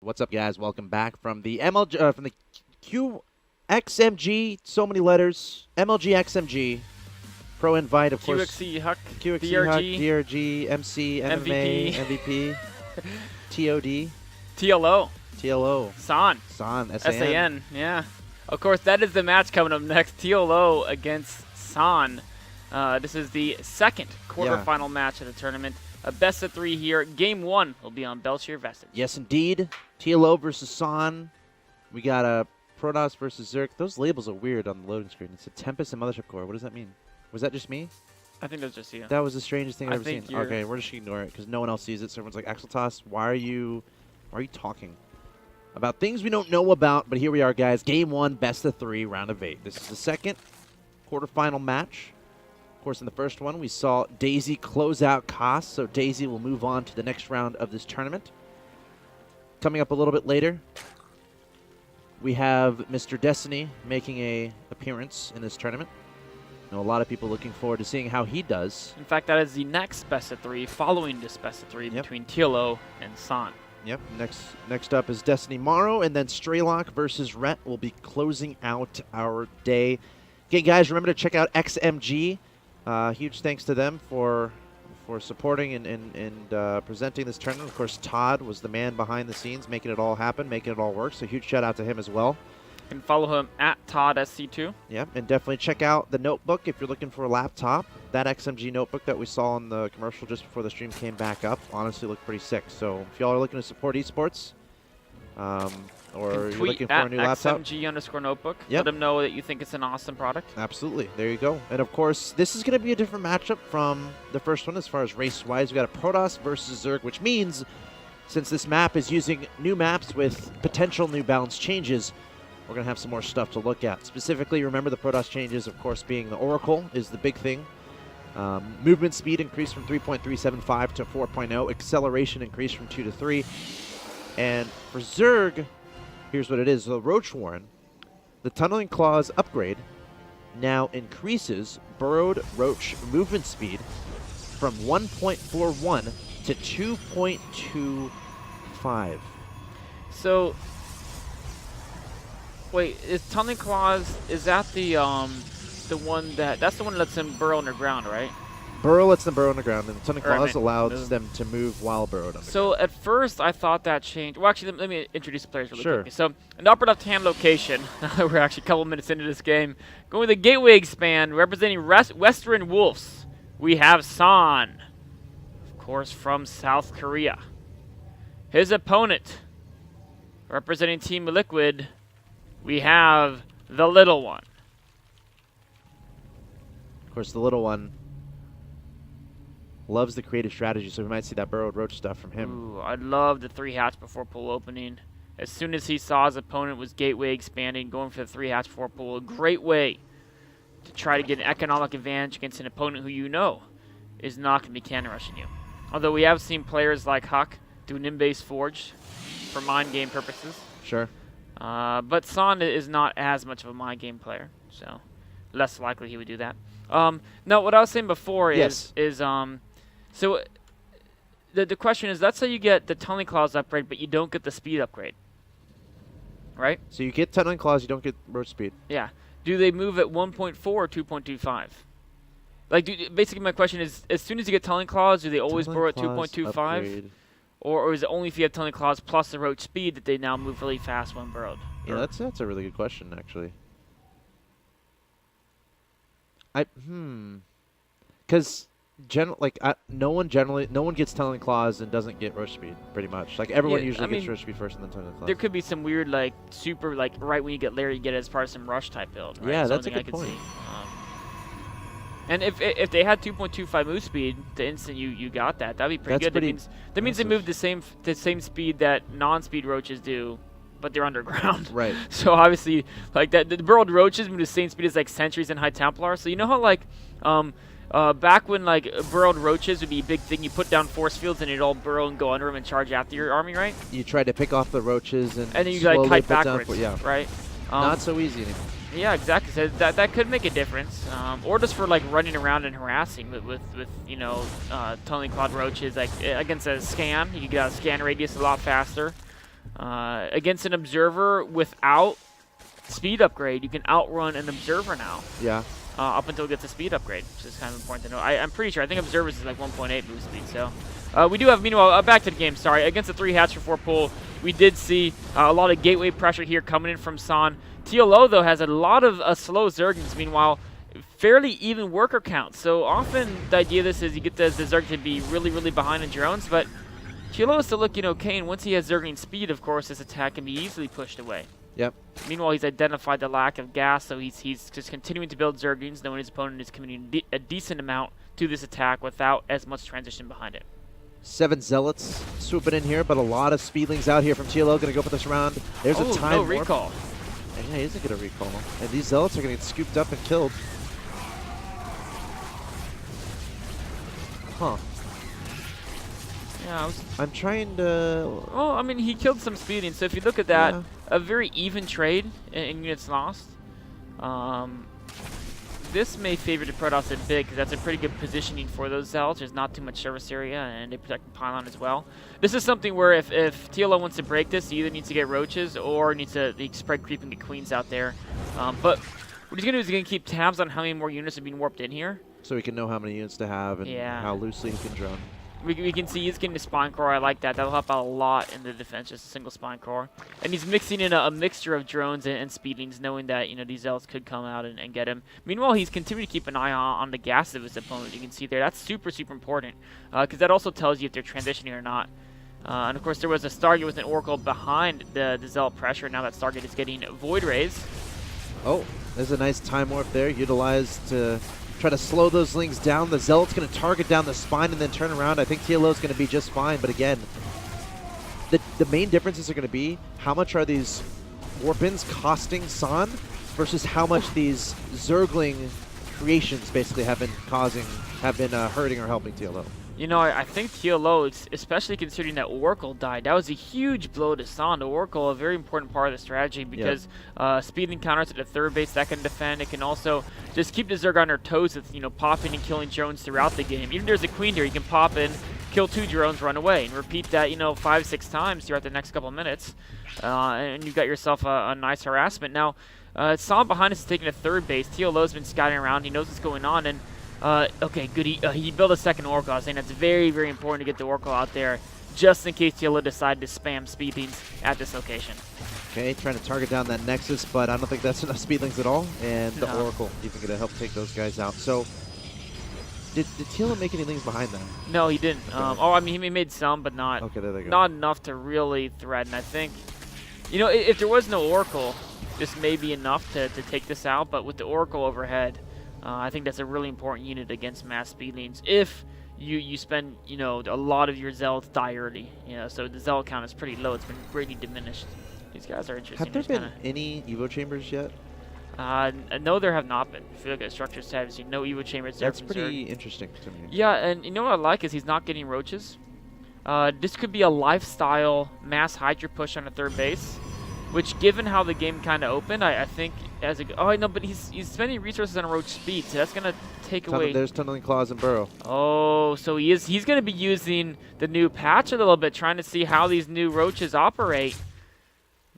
What's up, guys? Welcome back from the from the XMG. So many letters. MLG XMG. Pro Invite, of course. QXC Huck. QXC Huck, DRG, MC, MMA, MVP, TOD, TLO. TLO, San. SAN. Yeah. Of course, that is the match coming up next. TLO against San. This is the second quarterfinal match of the tournament. A best of 3 here. Game 1 will be on Belchier Vestige. Yes, indeed. TLO versus San. We got a Protoss versus Zerg. Those labels are weird on the loading screen. It's a Tempest and Mothership Core. What does that mean? Was that just me? I think that's just you. That was the strangest thing I've ever seen. You're... Okay, we're just going to ignore it because no one else sees it. So everyone's like, Axel Toss, why are you talking about things we don't know about? But here we are, guys. Game 1, best of 3, round of 8. This is the second quarterfinal match. Of course, in the first one, we saw Daisy close out Koss, so Daisy will move on to the next round of this tournament. Coming up a little bit later, we have Mr. Destiny making an appearance in this tournament. I know a lot of people looking forward to seeing how he does. In fact, that is the next best of 3 following this best of 3 between TLO and San. Yep. Next up is Destiny Morrow, and then Straylock versus Rhett will be closing out our day. Again, guys, remember to check out XMG. Huge thanks to them for supporting and presenting this tournament. Of course, Todd was the man behind the scenes, making it all happen, making it all work. So huge shout out to him as well. You can follow him at ToddSC2. Yeah, and definitely check out the notebook if you're looking for a laptop. That XMG notebook that we saw in the commercial just before the stream came back up honestly looked pretty sick. So if y'all are looking to support esports, or you're looking for a new laptop, XMG_notebook. Yep. Let them know that you think it's an awesome product. Absolutely. There you go. And of course, this is going to be a different matchup from the first one as far as race-wise. We got a Protoss versus Zerg, which means since this map is using new maps with potential new balance changes, we're going to have some more stuff to look at. Specifically, remember the Protoss changes, of course, being the Oracle is the big thing. Movement speed increased from 3.375 to 4.0. Acceleration increased from 2 to 3. And for Zerg, here's what it is. The Roach Warren, the Tunneling Claws upgrade now increases Burrowed Roach movement speed from 1.41 to 2.25. So, wait, is Tunneling Claws, is that the one that's the one that lets them burrow underground, right? Burrow lets them burrow underground, and the Tunneling Claws allows them to move while burrowed underground. So at first I thought that changed. Well, actually, let me introduce the players really quickly. So in the upper left-hand location, we're actually a couple minutes into this game, going with the Gateway Expand, representing Western Wolves, we have San, of course, from South Korea. His opponent, representing Team Liquid, we have the Little One. Of course, the Little One loves the creative strategy, so we might see that Burrowed Roach stuff from him. Ooh, I love the 3-hatch before pool opening. As soon as he saw his opponent was Gateway expanding, going for the 3-hatch before pool, a great way to try to get an economic advantage against an opponent who you know is not going to be cannon rushing you. Although we have seen players like Huck do Nimbase Forge for mind game purposes. Sure. But San is not as much of a mind game player, so less likely he would do that. Now, what I was saying before so the question is, let's say you get the Tunneling Claws upgrade, but you don't get the speed upgrade, right? So you get Tunneling Claws, you don't get Roach speed. Yeah. Do they move at 1.4 or 2.25? Like, basically my question is, as soon as you get Tunneling Claws, do they always burrow at 2.25? Or is it only if you have Tunneling Claws plus the Roach speed that they now move really fast when burrowed? Yeah, that's a really good question, actually. Because no one gets Tunneling Claws and doesn't get Roach speed, pretty much. Like everyone usually gets Roach speed first and then Tunneling Claws. There could be some weird, like super, like right when you get Larry, you get it as part of some rush type build. Right? Yeah, that's a good point. And if they had 2.25 move speed, the instant you got that, that'd be pretty good. That means they move the same speed that non-speed roaches do, but they're underground. Right. So obviously, like the burrowed roaches move the same speed as like sentries and high Templar. So you know how like back when like burrowed roaches would be a big thing, you put down force fields and it'd all burrow and go under them and charge after your army, right? You try to pick off the roaches and then you like kite backwards, right? Not so easy anymore. Yeah, exactly. So that could make a difference, or just for like running around and harassing with you know Tunneling Claw roaches like against a scan. You can get out a scan radius a lot faster. Against an Observer without speed upgrade, you can outrun an Observer now. Yeah. Up until it gets a speed upgrade, which is kind of important to know. I'm pretty sure. I think Observers is like 1.8 move speed. So we do have, meanwhile, back to the game. Sorry, against a 3 hatch for 4 pull, we did see a lot of gateway pressure here coming in from San. TLO though has a lot of slow Zerglings. Meanwhile, fairly even worker count. So often the idea of this is you get the Zerg to be really behind in drones, but TLO is still looking okay. And once he has Zergling speed, of course, this attack can be easily pushed away. Yep. Meanwhile, he's identified the lack of gas, so he's just continuing to build Zerglings, knowing his opponent is committing a decent amount to this attack without as much transition behind it. 7 Zealots swooping in here, but a lot of Speedlings out here from TLO. Going to go for this round. There's a time no warp. recall. And yeah, he isn't going to recall. And these Zealots are going to get scooped up and killed. Huh. Yeah, I'm trying to... Well, I mean, he killed some Speedlings, so if you look at that, yeah. a very even trade in units lost. This may favor the Protoss a bit, because that's a pretty good positioning for those Zealots. There's not too much service area, and they protect the pylon as well. This is something where if TLO wants to break this, he either needs to get Roaches or needs to spread creep and get Queens out there. But what he's going to do is he's going to keep tabs on how many more units are being warped in here. So he can know how many units to have and how loosely he can drone. We can see he's getting the Spine Core. I like that. That'll help out a lot in the defense, just a single Spine Core. And he's mixing in a mixture of drones and Speedlings, knowing that these Zealots could come out and get him. Meanwhile, he's continuing to keep an eye on the gas of his opponent. You can see there. That's super important, because that also tells you if they're transitioning or not. And of course, there was a Stargate with an Oracle behind the Zealot pressure. Now that Stargate is getting Void Rays. Oh, there's a nice time warp there, utilized to try to slow those Lings down. The Zealot's going to target down the spine and then turn around. I think TLO is going to be just fine, but again, the main differences are going to be how much are these warp-ins costing San versus how much these Zergling creations basically have been hurting or helping TLO. I think TLO, especially considering that Oracle died, that was a huge blow to San. The Oracle, a very important part of the strategy, because speeding counters at the third base that can defend. It can also just keep the Zerg on their toes with, popping and killing drones throughout the game. Even if there's a Queen here, you can pop in, kill 2 drones, run away, and repeat that, 5-6 times throughout the next couple of minutes. And you've got yourself a nice harassment. Now, San behind us is taking a third base. TLO's been scouting around. He knows what's going on, and okay, good. He built a second Oracle. I was saying that's very important to get the Oracle out there, just in case TLO decide to spam Speedlings at this location. Okay, trying to target down that Nexus, but I don't think that's enough Speedlings at all. And the Oracle even going to help take those guys out. So, did TLO make any Lings behind that? No, he didn't. Okay. He made some, but not. Okay, there they go. Not enough to really threaten. I think, if there was no Oracle, this may be enough to take this out. But with the Oracle overhead, I think that's a really important unit against mass Speedlings. If you spend, a lot of your Zealots die early. So the Zealot count is pretty low. It's been greatly diminished. These guys are interesting. Have there been any Evo chambers yet? No, there have not been. If you look at structures tabs, you see no Evo chambers there. That's pretty interesting to me. Yeah, and what I like is he's not getting Roaches. This could be a lifestyle mass Hydra push on a third base, which, given how the game kind of opened, I think as a but he's spending resources on Roach speed, so that's gonna take away. There's Tunneling Claws and Burrow. Oh, so he's gonna be using the new patch a little bit, trying to see how these new Roaches operate.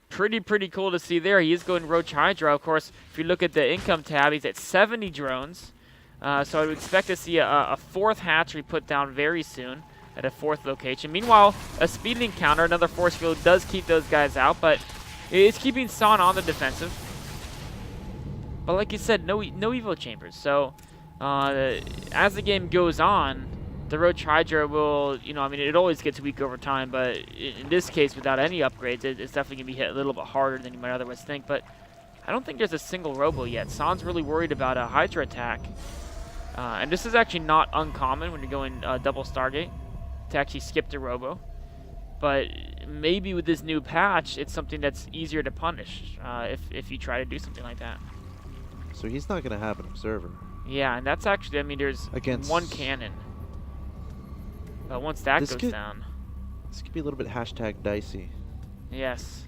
Pretty cool to see there. He is going Roach Hydra. Of course, if you look at the income tab, he's at 70 drones. So I would expect to see a 4th hatchery put down very soon at a 4th location. Meanwhile, a speeding counter, another force field, does keep those guys out, but it's keeping San on the defensive. But like you said, no Evo chambers. So as the game goes on, the Roach Hydra will, it always gets weak over time, but in this case, without any upgrades, it's definitely going to be hit a little bit harder than you might otherwise think. But I don't think there's a single Robo yet. San's really worried about a Hydra attack. And this is actually not uncommon when you're going double Stargate, to actually skip the Robo. But maybe with this new patch, it's something that's easier to punish if you try to do something like that. So he's not going to have an Observer. Yeah, and that's actually, there's one cannon. But once that goes down... This could be a little bit #dicey. Yes.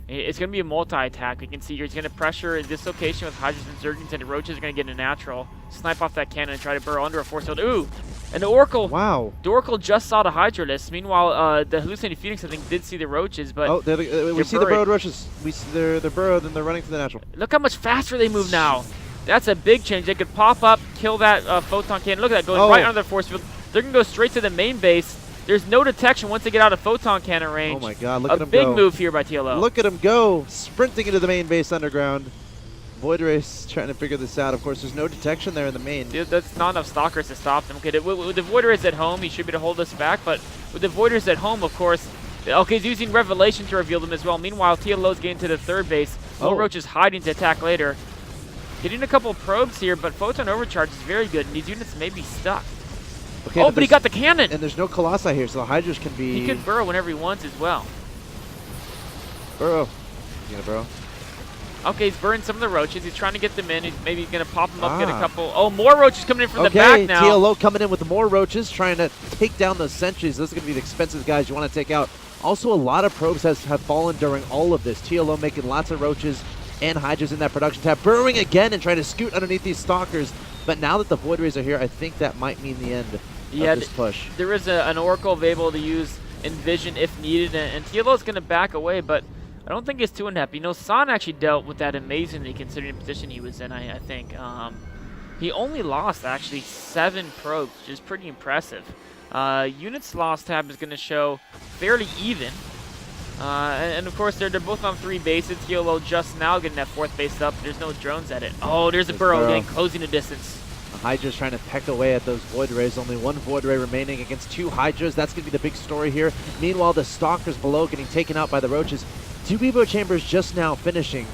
It's going to be a multi-attack. We can see he's going to pressure this location with Hydras and Zerglings, and the Roaches are going to get a natural. Snipe off that cannon and try to burrow under a force field. Ooh! And the Oracle, Wow. the Oracle just saw the Hydralisk. Meanwhile, the Hallucinating Phoenix, I think, did see the Roaches, but Oh, we see the burrowed roaches. We see they're burrowed and they're running to the natural. look how much faster they move now. That's a big change. They could pop up, kill that photon cannon. Look at that, going right under their force field. They're going to go straight to the main base. There's no detection once they get out of photon cannon range. Oh my god, look at them go. A go. big move here by TLO. Look at them go, sprinting into the main base underground. Void Race trying to figure this out. Of course, there's no detection there in the main. Dude, that's not enough Stalkers to stop them. Okay, with the Void Race at home, he should be able to hold us back, but with the Void Race at home, of course, okay, he's using Revelation to reveal them as well. Meanwhile, TLO's getting to the third base. Roach is hiding to attack later. Getting a couple probes here, but Photon Overcharge is very good, and these units may be stuck. Okay, but he got the cannon! And there's no Colossi here, so the Hydras can be... He could burrow whenever he wants as well. Burrow. You gonna burrow? Okay, he's burning some of the Roaches. He's trying to get them in. He's maybe going to pop them up, get a couple. Oh, more Roaches coming in from the back now. TLO coming in with more Roaches, trying to take down those sentries. Those are going to be the expensive guys you want to take out. Also, a lot of probes have fallen during all of this. TLO making lots of Roaches and Hydras in that production tab. Burrowing again and trying to scoot underneath these Stalkers. But now that the Void Rays are here, I think that might mean the end of this push. There is an Oracle available to use Envision if needed, and TLO is going to back away, but I don't think he's too unhappy. You know, San actually dealt with that amazingly considering the position he was in, I think. He only lost, actually, 7 probes, which is pretty impressive. Units lost tab is going to show fairly even. And of course, they're both on 3 bases. TLO just now getting that 4th base up. There's no drones at it. Oh, there's a burrow getting closing the distance. The Hydra's trying to peck away at those Void Rays. Only 1 Void Ray remaining against 2 Hydras. That's going to be the big story here. Meanwhile, the Stalkers below getting taken out by the Roaches. 2 Beebo Chambers just now finishing.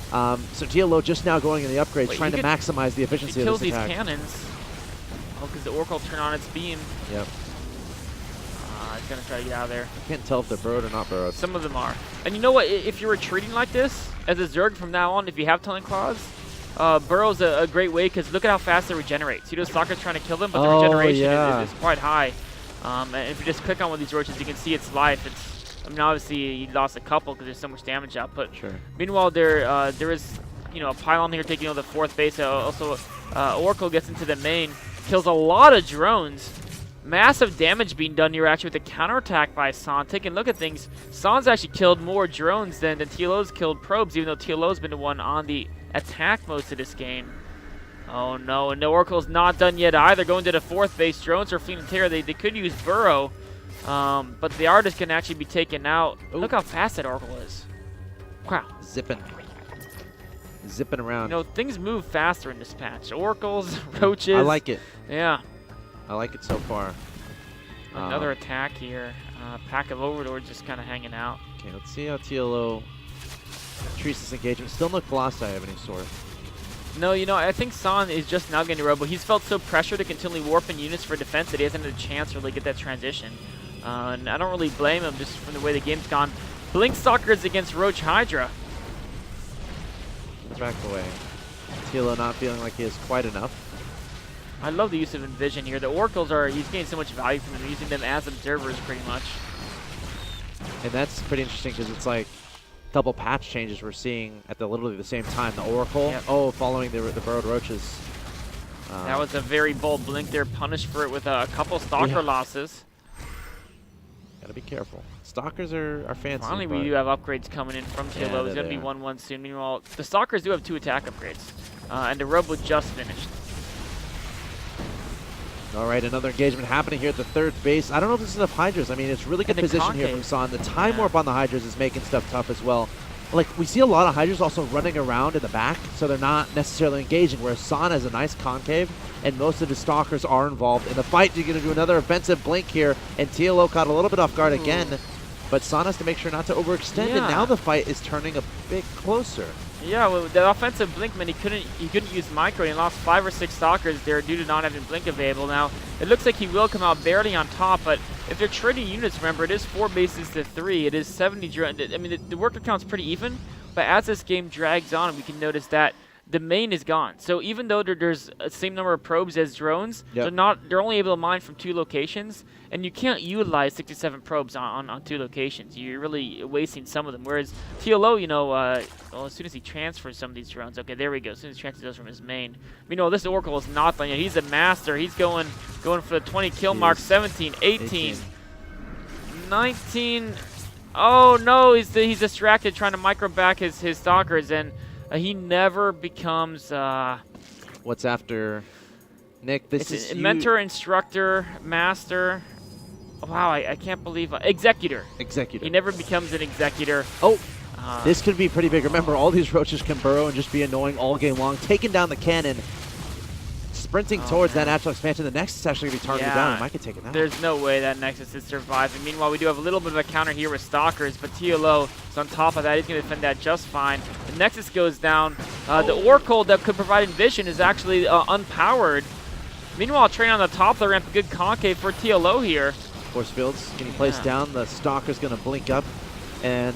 So TLO just now going in the upgrades, trying to maximize the efficiency of this attack. He kills these cannons. Oh, because the Oracle turn on its beam. Yep. It's going to try to get out of there. I can't tell if they're burrowed or not burrowed. Some of them are. And you know what? If you're retreating like this, as a Zerg from now on, if you have Tunneling Claws, Burrow's a great way because look at how fast they regenerate. See those Stalkers trying to kill them, but the regeneration is quite high. And if you just click on one of these Roaches, you can see its life. I mean, obviously, he lost a couple because there's so much damage output. Sure. Meanwhile, there is, a pylon here taking over the 4th base. Also, Oracle gets into the main, kills a lot of drones. Massive damage being done here, actually, with the counterattack by San. Taking a look at things, San's actually killed more drones than TLO's killed probes, even though TLO's been the one on the attack most of this game. Oh, no, and the Oracle's not done yet either. Going to the 4th base, drones are fleeing terror. They could use Burrow. But the artist can actually be taken out. Ooh. Look how fast that Oracle is. Wow. Zipping around. You know, things move faster in this patch. Oracles, Roaches. I like it. Yeah. I like it so far. Another attack here. Pack of Overlords just kind of hanging out. Okay, let's see how TLO treats this engagement. Still no Colossi of any sort. No, I think San is just now getting robo. He's felt so pressured to continually warp in units for defense that he hasn't had a chance to really get that transition. And I don't really blame him just from the way the game's gone. Blink Stalkers against Roach Hydra. Back away. TLO not feeling like he has quite enough. I love the use of Envision here. The Oracles he's getting so much value from them, using them as observers pretty much. And that's pretty interesting because it's like double patch changes we're seeing at literally the same time. The Oracle, following the burrowed Roaches. That was a very bold blink there, punished for it with a couple Stalker losses. Gotta be careful. Stalkers are fancy. Finally, we do have upgrades coming in from TLO. It's gonna be 1-1 soon. Meanwhile, the Stalkers do have 2 attack upgrades. And the Robo just finished. All right, another engagement happening here at the 3rd base. I don't know if this is enough Hydras. I mean, it's really good position here from San. The time warp on the Hydras is making stuff tough as well. Like, we see a lot of Hydras also running around in the back, so they're not necessarily engaging, whereas San has a nice concave, and most of his Stalkers are involved in the fight. You're going to do another offensive blink here, and TLO caught a little bit off guard again, but San has to make sure not to overextend, and now the fight is turning a bit closer. Yeah, well, the offensive blink meant he couldn't use micro. He lost 5 or 6 Stalkers there due to not having blink available. Now it looks like he will come out barely on top, but if they're trading units, remember it is 4 bases to 3. It is 70 drones. I mean, the worker count's pretty even, but as this game drags on, we can notice that the main is gone. So even though there's the same number of probes as drones, they're only able to mine from 2 locations, and you can't utilize 67 probes on 2 locations. You're really wasting some of them. Whereas TLO, you know, well, as soon as he transfers some of these drones, okay, there we go. As soon as he transfers those from his main, meanwhile, this Oracle is not done yet. He's a master. He's going for the 20 kill mark. 17, 18, 19. Oh no, he's distracted trying to micro back his stalkers, and he never becomes. What's after Nick? This is mentor, instructor, master. Wow, I can't believe executor. Executor. He never becomes an executor. Oh, this could be pretty big. Remember, all these roaches can burrow and just be annoying all game long. Taking down the cannon, sprinting towards that natural expansion. The Nexus is actually going to be targeted down. I could take it out. There's no way that Nexus is surviving. Meanwhile, we do have a little bit of a counter here with Stalkers, but TLO is on top of that. He's going to defend that just fine. The Nexus goes down. The Oracle that could provide Envision is actually unpowered. Meanwhile, Train on the top of the ramp, a good concave for TLO here. Force fields getting placed down. The Stalker's going to blink up. And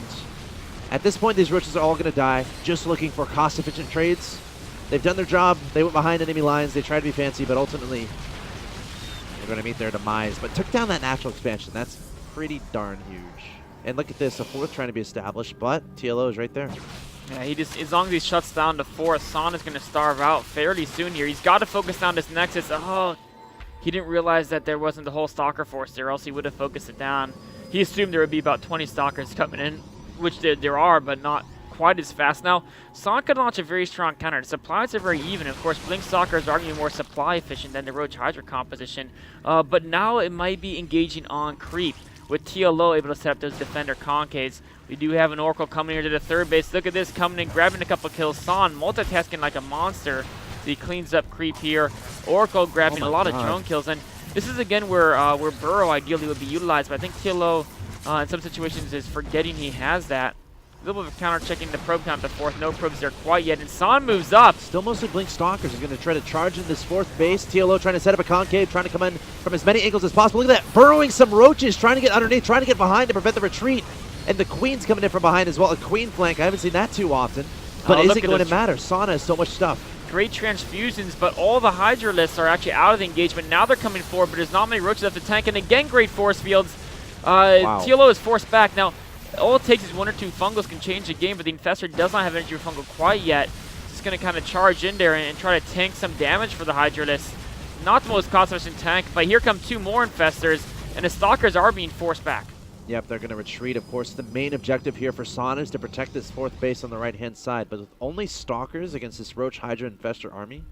at this point, these roaches are all going to die, just looking for cost-efficient trades. They've done their job. They went behind enemy lines. They tried to be fancy, but ultimately, they're going to meet their demise. But took down that natural expansion. That's pretty darn huge. And look at this, a 4th trying to be established, but TLO is right there. Yeah, as long as he shuts down the 4th, Son is going to starve out fairly soon here. He's got to focus down this Nexus. Oh, he didn't realize that there wasn't the whole Stalker force there, else he would have focused it down. He assumed there would be about 20 Stalkers coming in, which there are, but not quite as fast. Now, Son could launch a very strong counter. The supplies are very even. Of course, Blink Stalkers are arguably more supply efficient than the Roach Hydra composition, but now it might be engaging on creep, with TLO able to set up those defender concaves. We do have an Oracle coming here to the 3rd base. Look at this, coming in, grabbing a couple kills. Son multitasking like a monster. So he cleans up creep here. Oracle grabbing a lot of drone kills. And this is, again, where Burrow ideally would be utilized. But I think TLO, in some situations, is forgetting he has that. A little bit of counter checking the probe count to 4th. No probes there quite yet. And Son moves up. Still mostly Blink Stalkers are going to try to charge in this 4th base. TLO trying to set up a concave, trying to come in from as many angles as possible. Look at that. Burrowing some roaches, trying to get underneath, trying to get behind to prevent the retreat. And the Queen's coming in from behind as well. A Queen flank. I haven't seen that too often. But is it going to matter? Sana has so much stuff. Great transfusions, but all the Hydralisks are actually out of the engagement. Now they're coming forward, but there's not many roaches left to tank. And again, great force fields. TLO is forced back. Now, all it takes is 1 or 2 fungals can change the game, but the Infestor does not have energy fungal quite yet. Just going to kind of charge in there and try to tank some damage for the Hydralisks. Not the most cost-efficient tank, but here come 2 more Infestors, and the Stalkers are being forced back. Yep, they're going to retreat. Of course, the main objective here for Sana is to protect this 4th base on the right-hand side, but with only Stalkers against this Roach Hydra Infestor army,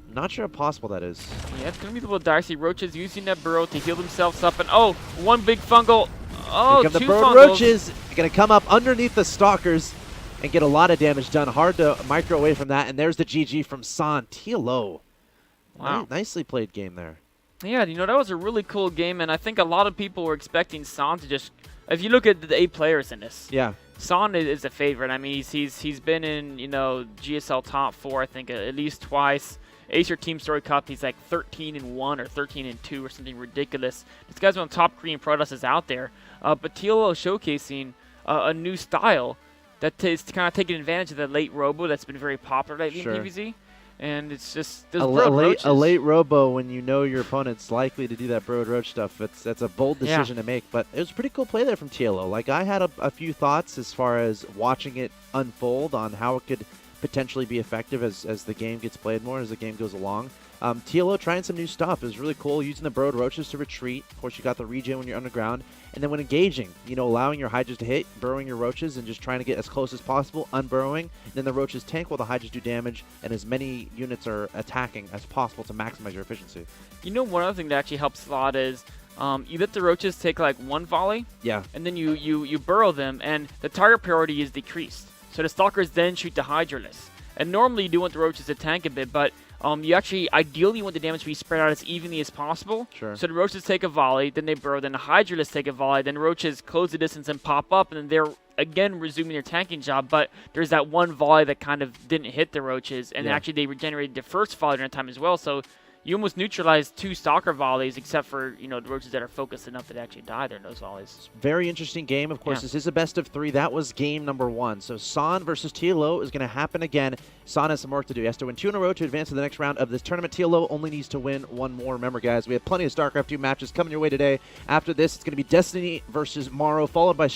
I'm not sure how possible that is. Yeah, it's going to be a little dicey. Roaches using that burrow to heal themselves up, and oh, 1 big fungal. Oh, here come 2 the fungals. roaches going to come up underneath the Stalkers and get a lot of damage done. Hard to micro away from that, and there's the GG from San. TLO. Wow. Nicely played game there. Yeah, you know, that was a really cool game, and I think a lot of people were expecting San to just... If you look at the 8 players in this, San is a favorite. I mean, he's been in, you know, GSL top 4, I think, at least twice. Acer Team Story Cup, he's like 13-1 or 13-2 or something ridiculous. This guy's one of the top Korean Protoss out there. But TLO showcasing a new style that is kind of taking advantage of the late robo that's been very popular lately in PvZ. And it's just a late robo when you know your opponent's likely to do that Broad Roach stuff. That's a bold decision to make, but it was a pretty cool play there from TLO. Like, I had a few thoughts as far as watching it unfold on how it could potentially be effective as the game gets played more, as the game goes along. TLO trying some new stuff. It was really cool, using the Broad Roaches to retreat. Of course, you got the regen when you're underground. And then when engaging, you know, allowing your Hydras to hit, burrowing your Roaches, and just trying to get as close as possible, unburrowing. And then the Roaches tank while the Hydras do damage, and as many units are attacking as possible to maximize your efficiency. You know, one other thing that actually helps a lot is you let the Roaches take like 1 volley, and then you burrow them, and the target priority is decreased. So the Stalkers then shoot the Hydralisks. And normally you do want the Roaches to tank a bit, but you actually ideally want the damage to be spread out as evenly as possible. Sure. So the Roaches take a volley, then they burrow, then the Hydralisks take a volley, then the Roaches close the distance and pop up, and then they're again resuming their tanking job. But there's that 1 volley that kind of didn't hit the Roaches, and actually they regenerated the first volley during time as well. So you almost neutralize 2 stalker volleys, except for, you know, the roaches that are focused enough that actually die during those volleys. Very interesting game. Of course, this is a best of 3. That was game number 1. So San versus TLO is going to happen again. San has some work to do. He has to win 2 in a row to advance to the next round of this tournament. TLO only needs to win 1 more. Remember, guys, we have plenty of StarCraft 2 matches coming your way today. After this, it's going to be Destiny versus Morrow, followed by